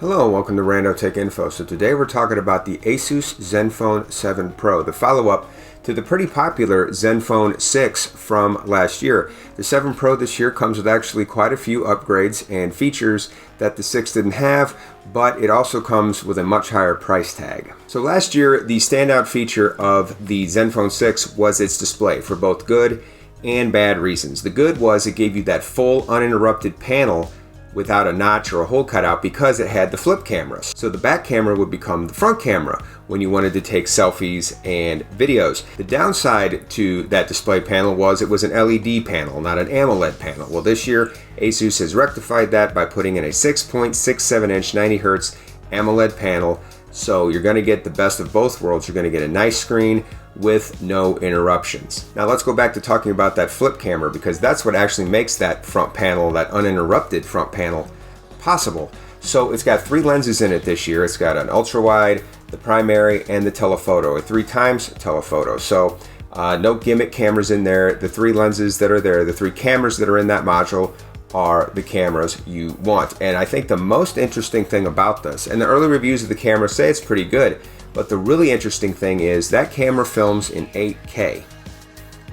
Hello and welcome to Rando Tech Info. So today we're talking about the Asus ZenFone 7 Pro, the follow-up to the pretty popular ZenFone 6 from last year. The 7 Pro this year comes with actually quite a few upgrades and features that the 6 didn't have, but it also comes with a much higher price tag. So last year, the standout feature of the ZenFone 6 was its display for both good and bad reasons. The good was it gave you that full uninterrupted panel without a notch or a hole cut out because it had the flip cameras. So the back camera would become the front camera when you wanted to take selfies and videos. The downside to that display panel was it was an LED panel, not an AMOLED panel. Well, this year, Asus has rectified that by putting in a 6.67 inch 90 Hz AMOLED panel. So you're gonna get the best of both worlds. You're gonna get a nice screen with no interruptions. Now let's go back to talking about that flip camera, because that's what actually makes that front panel, that uninterrupted front panel, possible. So it's got 3 lenses in it this year. It's got an ultra wide, the primary, and the telephoto, a 3x telephoto. So no gimmick cameras in there. The 3 lenses that are there, the 3 cameras that are in that module, are the cameras you want. And I think the most interesting thing about this, and the early reviews of the camera say it's pretty good, but the really interesting thing is that camera films in 8K,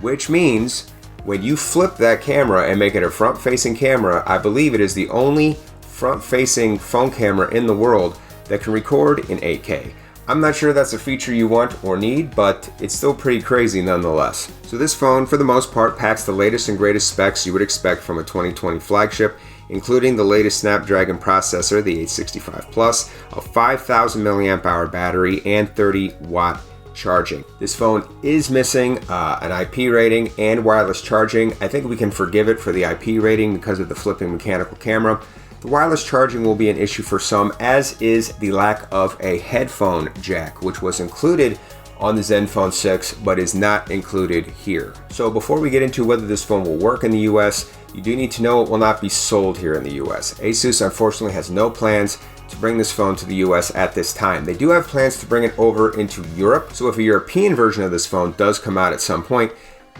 which means when you flip that camera and make it a front-facing camera, I believe it is the only front-facing phone camera in the world that can record in 8K. I'm not sure that's a feature you want or need, but it's still pretty crazy nonetheless. So this phone, for the most part, packs the latest and greatest specs you would expect from a 2020 flagship, including the latest Snapdragon processor, the 865 Plus, a 5,000 mAh battery, and 30-watt charging. This phone is missing an IP rating and wireless charging. I think we can forgive it for the IP rating because of the flipping mechanical camera. The wireless charging will be an issue for some, as is the lack of a headphone jack, which was included on the ZenFone 6 but is not included here. So before we get into whether this phone will work in the US, you do need to know it will not be sold here in the US. Asus unfortunately has no plans to bring this phone to the US at this time. They do have plans to bring it over into Europe, so if a European version of this phone does come out at some point,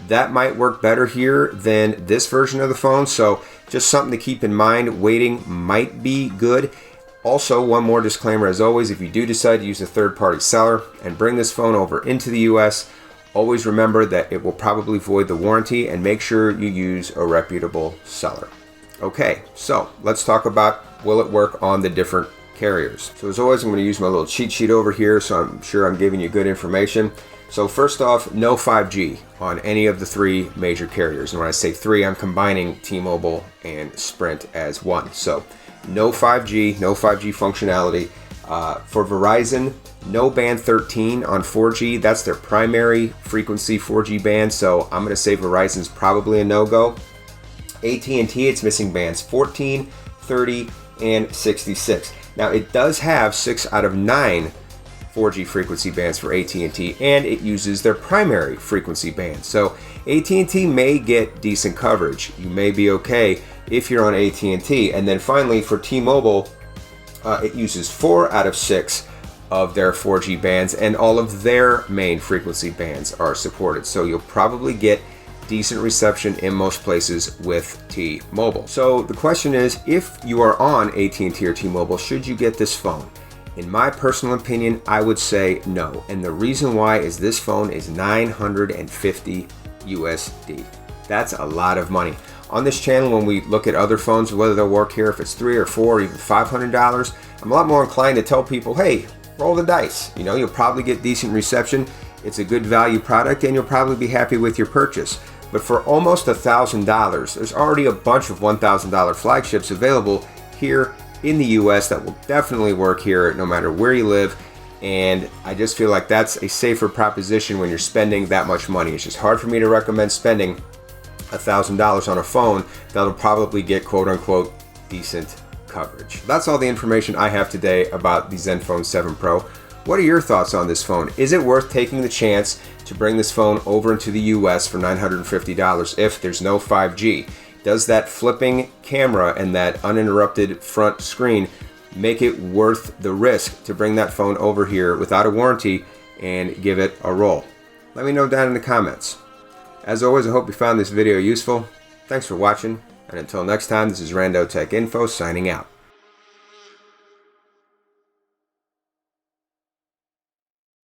that might work better here than this version of the phone. So just something to keep in mind. Waiting might be good. Also, one more disclaimer as always, if you do decide to use a third-party seller and bring this phone over into the US, always remember that it will probably void the warranty, and make sure you use a reputable seller. Okay, so let's talk about, will it work on the different carriers? So as always, I'm going to use my little cheat sheet over here, so I'm sure I'm giving you good information. So first off, no 5G on any of the 3 major carriers. And when I say 3, I'm combining T-Mobile and Sprint as one. So no 5G, no 5G functionality. For Verizon, no band 13 on 4G. That's their primary frequency 4G band. So I'm going to say Verizon's probably a no-go. AT&T, it's missing bands 14, 30, and 66. Now it does have 6 out of 9 4G frequency bands for AT&T, and it uses their primary frequency band. So AT&T may get decent coverage. You may be okay if you're on AT&T. And then finally for T-Mobile, it uses 4 out of 6 of their 4G bands, and all of their main frequency bands are supported. So you'll probably get decent reception in most places with T-Mobile. So the question is, if you are on AT&T or T-Mobile, should you get this phone? In my personal opinion, I would say no. And the reason why is this phone is $950 USD. That's a lot of money. On this channel, when we look at other phones, whether they'll work here, if it's $300 or $400 or even $500, I'm a lot more inclined to tell people, hey, roll the dice. You know, you'll probably get decent reception. It's a good value product, and you'll probably be happy with your purchase. But for almost $1,000, there's already a bunch of $1,000 flagships available here in the US that will definitely work here no matter where you live. And I just feel like that's a safer proposition when you're spending that much money. It's just hard for me to recommend spending $1,000 on a phone that'll probably get quote-unquote decent coverage. That's all the information I have today about the ZenFone 7 Pro. What are your thoughts on this phone? Is it worth taking the chance to bring this phone over into the US for $950 if there's no 5G? Does that flipping camera and that uninterrupted front screen make it worth the risk to bring that phone over here without a warranty and give it a roll? Let me know down in the comments. As always, I hope you found this video useful. Thanks for watching, and until next time, this is Rando Tech Info signing out.